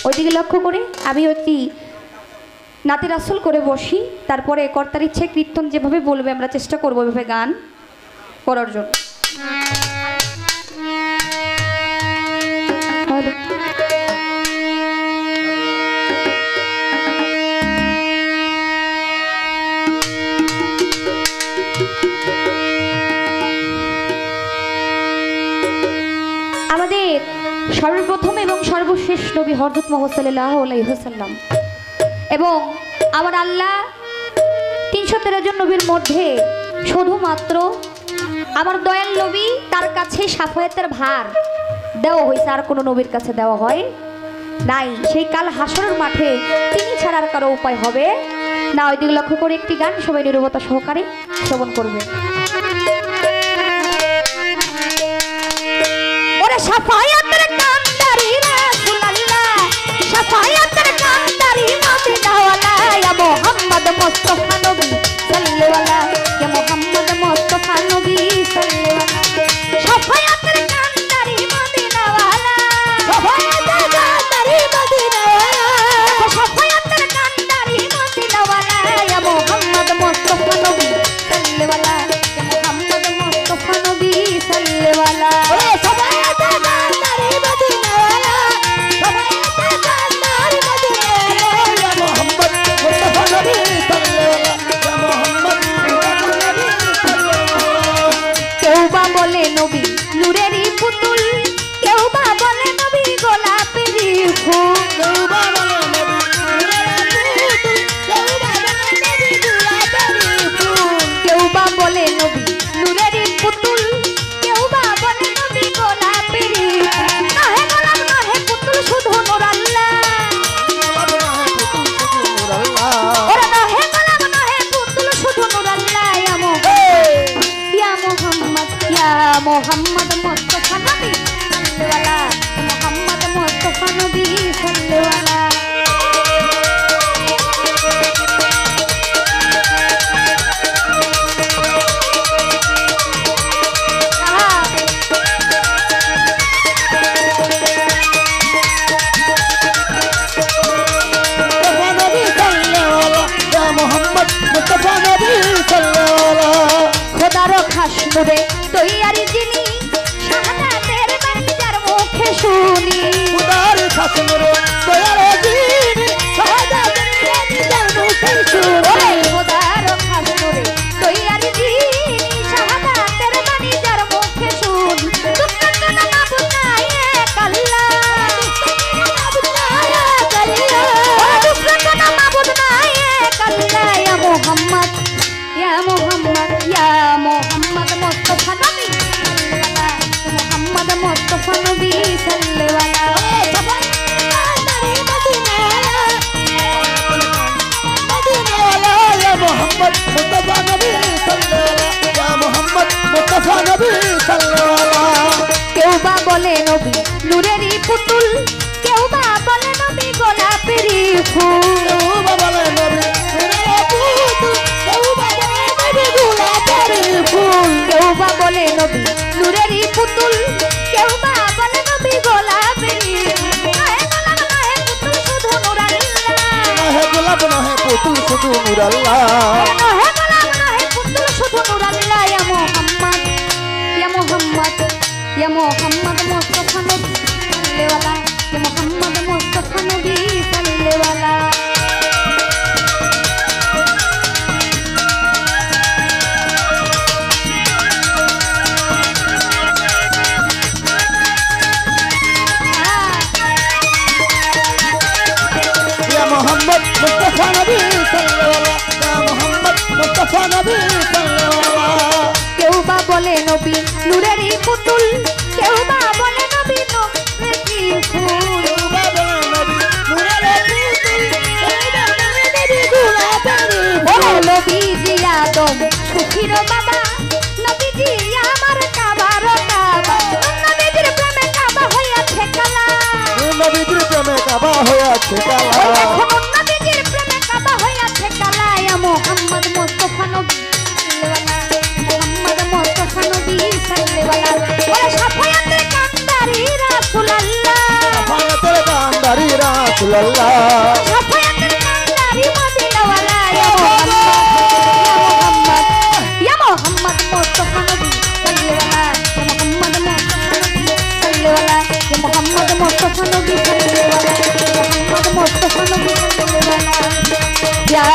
ওইদিকে লক্ষ্য করে আমি একটি নাতে রাসুল করে বসি, তারপরে কর্তার ইচ্ছে কীর্তন যেভাবে বলবে আমরা চেষ্টা করবো ওইভাবে গান করার জন্য। আমাদের সর্বপ্রথম এবং সর্বশেষ নবী হযরত মুহাম্মদ সাল্লাল্লাহু আলাইহি ওয়াসাল্লাম এবং আমার আল্লাহ 313 জন নবীর মধ্যে শুধুমাত্র আমার দয়াল নবী তার কাছে শাফায়াতের ভার দেওয়া হয়েছে, আর কোনো নবীর কাছে দেওয়া হয় নাই। সেই কাল হাসরের মাঠে তিনি ছাড়া আর কারো উপায় হবে না। ওই দিকে লক্ষ্য করে একটি গান সবাই নীরবতা সহকারে শ্রবণ করবে। ওরে শাফায়াতের কান্দারি রাসূলুল্লাহ, শাফায়াতের কান্দারি মদিনাওয়ালা, ইয়া মুহাম্মদ মুস্তাফা নবী সাল্লাল্লাহু আলাইহি, ইয়া মুহাম্মদ মুস্তাফা নবী সাল্লাল্লাহু আলাইহি। শাফায়াতের কান্দারি মদিনাওয়ালা, শাফায়াতের কান্দারি মদিনাওয়ালা, শাফায়াতের কান্দারি মদিনাওয়ালা, ইয়া মুহাম্মদ মুস্তাফা নবী সাল্লাল্লাহু আলাইহি, ইয়া মুহাম্মদ মুস্তাফা নবী সাল্লাল্লাহু আলাইহি। নবী নূরেরই পুতুল, কেউ বা বলে নবী গোলাপেরই ফুল, কেউ বা বলে নবী নূরেরই পুতুল, কেউ বা বলে নবী নূরেরই পুতুল, কেউ বা বলে নবী গোলাপেরই ফুল। নহে গোলাপ নহে পুতুল শুধু নূর আল্লাহ, ওরে নহে গোলাপ নহে পুতুল শুধু নূর আল্লাহ। ইয়া মুহাম্মদ ইয়া মুহাম্মদ মুস্তাফা নবী সাল্লাল্লাহু আলাইহি, মুহাম্মদ মুস্তাফা নবী সাল্লাল্লাহু আলাইহি। খোদারো খাস নূরে তৈয়ারি যিনি, শাহাদাতের বাণী যার মুখে শুনি, খোদার খাস নূরে তৈয়ারি যিনি, শাহাদাতের বাণী যার মুখে শুনি, খোদারো খাস নূরে তৈয়ারি যিনি, শাহাদাতের বাণী যার মুখে শুনি। দুঃখটা না মাবুদ নাই এক আল্লাহ, দুঃখটা না মাবুদ নাই এক আল্লাহ। ইয়া মুহাম্মদ ইয়া মুহাম্মদ ইয়া মুহাম্মদ মুস্তাফা নবী সাল্লাল্লাহু আলাইহি, মুহাম্মদ মুস্তাফা নবী সাল্লাল্লাহু আলাইহি। ইয়া মুহাম্মদ মুস্তাফা নবী সাল্লাল্লাহু আলাইহি, ইয়া মুহাম্মদ মুস্তাফা নবী সাল্লাল্লাহু আলাইহি। কেউ বা বলে নবী নূরেরই পুতুল, কেউ বা বলে নবী গোলাপেরই ফুল, কেউ বা বলে নবী নূরেরই পুতুল, কেউ বা বলে নবী গোলাপেরই ফুল, কেউ বা বলে নবী নূরেরই পুতুল, কেউ বা বলে নবী গোলাপেরই ফুল। নহে গোলাপ নহে পুতুল শুধু নূর আল্লাহ, নহে গোলাপ নহে পুতুল শুধু নূর আল্লাহ। ইয়া মুহাম্মদ ইয়া মুহাম্মদ ইয়া মুহাম্মদ মুস্তাফা নবী সাল্লাল্লাহু আলাইহি, ইয়া মুহাম্মদ মুস্তাফা নবী সাল্লাল্লাহু আলাইহি। মোহাম্মদ মুস্তাফা নবী সাল্লাল্লাহু আলাইহি, ইয়া মুহাম্মদ মুস্তাফা নবী সাল্লাল্লাহু আলাইহি। কেউ বা বলে নবী নূরেরই পুতুল, কেউ বা বলে নবী নূরেরই ফুল, কেউ বা বলে নবী নূরেরই পুতুল, কেউ বা বলে নবী গোলাপেরই ফুল। ও নবীজি আদম সুখীর বাবা, নবীজি আমার কাবার কাবা, নবীজির প্রেমে কাবা হইয়াছে কালা, নবীজির প্রেমে কাবা হইয়াছে কালা, নবীজির প্রেমে কাবা হইয়াছে কালা। ইয়া মুহাম্মদ মুস্তাফা নবী সাল্লাল্লাহু আলাইহি, মুহাম্মদ মুস্তাফা নবী সাল্লাল্লাহু আলাইহি। ওরে শাফায়াতের কান্দারি রাসূলুল্লাহ, শাফায়াতের কান্দারি রাসূলুল্লাহ, সাল্লাল্লাহ সাফায়াতের কান্ডারি মদিনা ওয়ালা ইয়া মোহাম্মদ ইয়া মোহাম্মদ মুস্তাফা নবী সাল্লাল্লাহু ইয়া মোহাম্মদ মুস্তাফা নবী সাল্লাল্লাহু ইয়া মোহাম্মদ মুস্তাফা নবী সাল্লাল্লাহু ইয়া